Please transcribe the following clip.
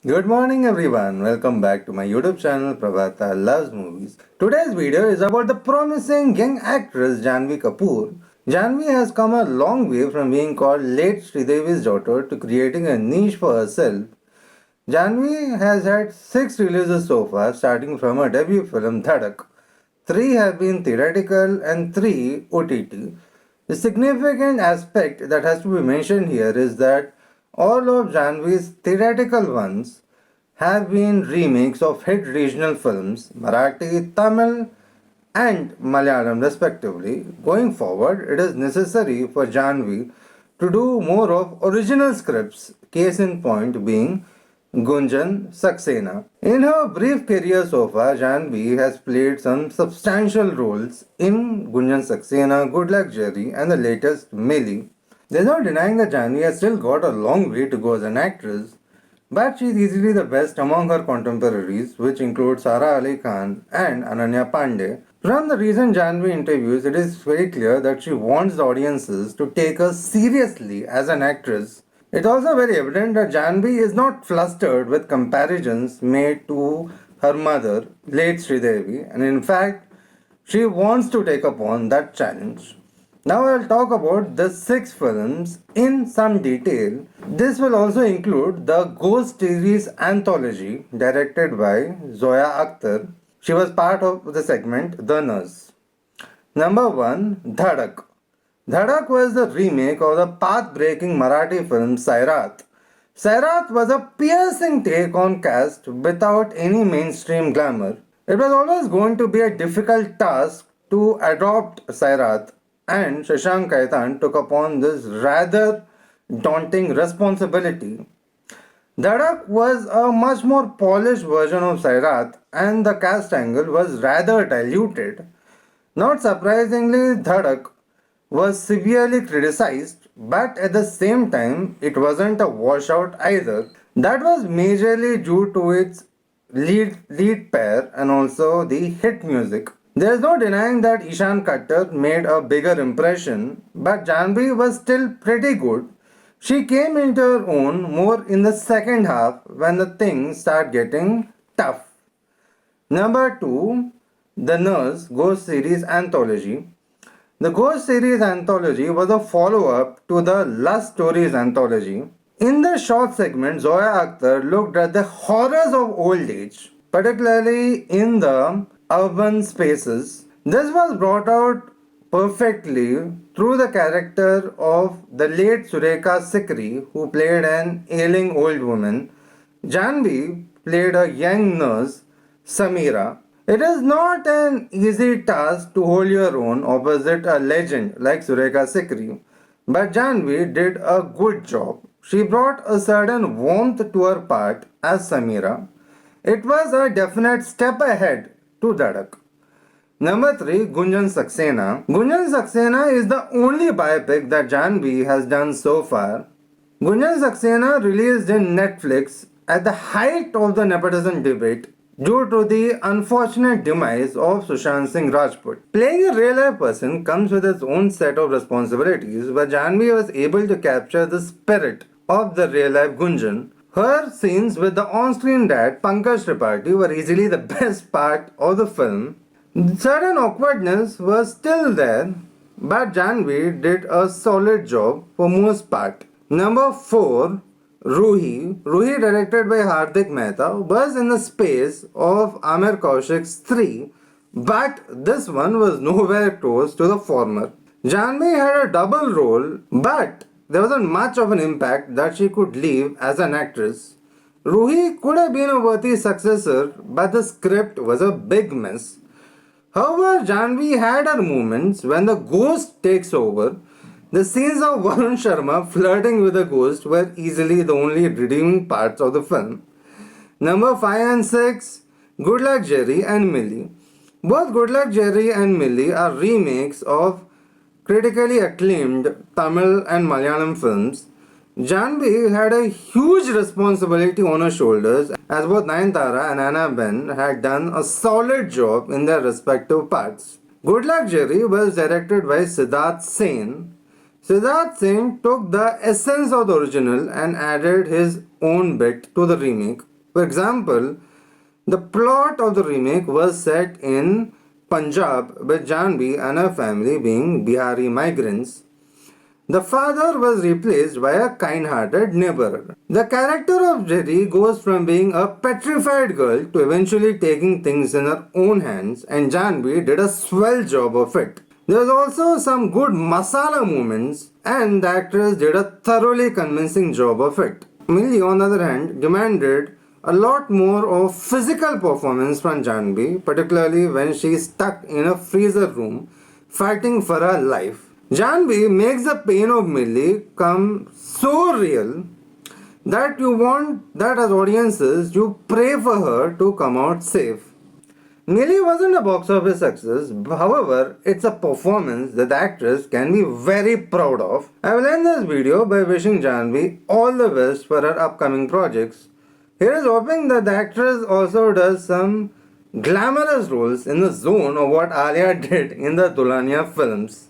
Good morning everyone. Welcome back to my YouTube channel Prabhata Loves Movies. Today's video is about the promising young actress Janhvi Kapoor. Janhvi has come a long way from being called late Sridevi's daughter to creating a niche for herself. Janhvi has had 6 releases so far, starting from her debut film Dhadak. 3 have been theatrical and 3 OTT. The significant aspect that has to be mentioned here is that all of Janhvi's theatrical ones have been remakes of hit regional films, Marathi, Tamil, and Malayalam respectively. Going forward, it is necessary for Janhvi to do more of original scripts, case in point being Gunjan, Saxena. In her brief career so far, Janhvi has played some substantial roles in Gunjan Saxena, Good Luck Jerry, and the latest Mili. There's no denying that Janhvi has still got a long way to go as an actress, but she is easily the best among her contemporaries, which include Sara Ali Khan and Ananya Pandey. From the recent Janhvi interviews, it is very clear that she wants the audiences to take her seriously as an actress. It's also very evident that Janhvi is not flustered with comparisons made to her mother, late Sridevi, and in fact, she wants to take upon that challenge. Now I'll talk about the 6 films in some detail. This will also include the Ghost series anthology directed by Zoya Akhtar. She was part of the segment The Nurse. Number 1, Dhadak. Dhadak was the remake of the path-breaking Marathi film Sairat. Sairat was a piercing take on caste without any mainstream glamour. It was always going to be a difficult task to adopt Sairat, and Shashank Kaitan took upon this rather daunting responsibility. Dhadak was a much more polished version of Sairat, and the caste angle was rather diluted. Not surprisingly, Dhadak was severely criticized, but at the same time, it wasn't a washout either. That was majorly due to its lead pair and also the hit music. There is no denying that Ishaan Khattar made a bigger impression, but Janhvi was still pretty good. She came into her own more in the second half when the things start getting tough. Number 2, The Nurse Ghost Series Anthology. The Ghost Series Anthology was a follow up to the Lust Stories Anthology. In the short segment, Zoya Akhtar looked at the horrors of old age, particularly in the urban spaces. This was brought out perfectly through the character of the late Sureka Sikri, who played an ailing old woman. Janhvi played a young nurse, Samira. It is not an easy task to hold your own opposite a legend like Sureka Sikri, but Janhvi did a good job. She brought a certain warmth to her part as Samira. It was a definite step ahead to Dhadak. Number 3, Gunjan Saxena. Gunjan Saxena is the only biopic that Janhvi has done so far. Gunjan Saxena released in Netflix at the height of the nepotism debate due to the unfortunate demise of Sushant Singh Rajput. Playing a real life person comes with its own set of responsibilities, but Janhvi was able to capture the spirit of the real life Gunjan. Her scenes with the on screen dad Pankaj Tripati were easily the best part of the film. Certain awkwardness was still there, but Janhvi did a solid job for most part. Number 4, Ruhi. Ruhi, directed by Hardik Mehta, was in the space of Amir Kaushik's 3, but this one was nowhere close to the former. Janhvi had a double role, but there wasn't much of an impact that she could leave as an actress. Ruhi could have been a worthy successor, but the script was a big mess. However, Janhvi had her moments when the ghost takes over. The scenes of Varun Sharma flirting with the ghost were easily the only redeeming parts of the film. Number 5 and 6, Good Luck Jerry and Mili. Both Good Luck Jerry and Mili are remakes of critically acclaimed Tamil and Malayalam films. Janhvi had a huge responsibility on her shoulders as both Nayanthara and Anna Ben had done a solid job in their respective parts. Good Luck Jerry was directed by Siddharth Sen. Siddharth Sen took the essence of the original and added his own bit to the remake. For example, the plot of the remake was set in Punjab with Janhvi and her family being Bihari migrants. The father was replaced by a kind-hearted neighbor. The character of Jerry goes from being a petrified girl to eventually taking things in her own hands, and Janhvi did a swell job of it. There's also some good masala moments, and the actress did a thoroughly convincing job of it. Mili, on the other hand, demanded a lot more of physical performance from Janhvi, particularly when she's stuck in a freezer room fighting for her life. Janhvi makes the pain of Mili come so real that you want that as audiences you pray for her to come out safe. Mili wasn't a box office success, however, it's a performance that the actress can be very proud of. I will end this video by wishing Janhvi all the best for her upcoming projects. Here is hoping that the actress also does some glamorous roles in the zone of what Alia did in the Dulhania films.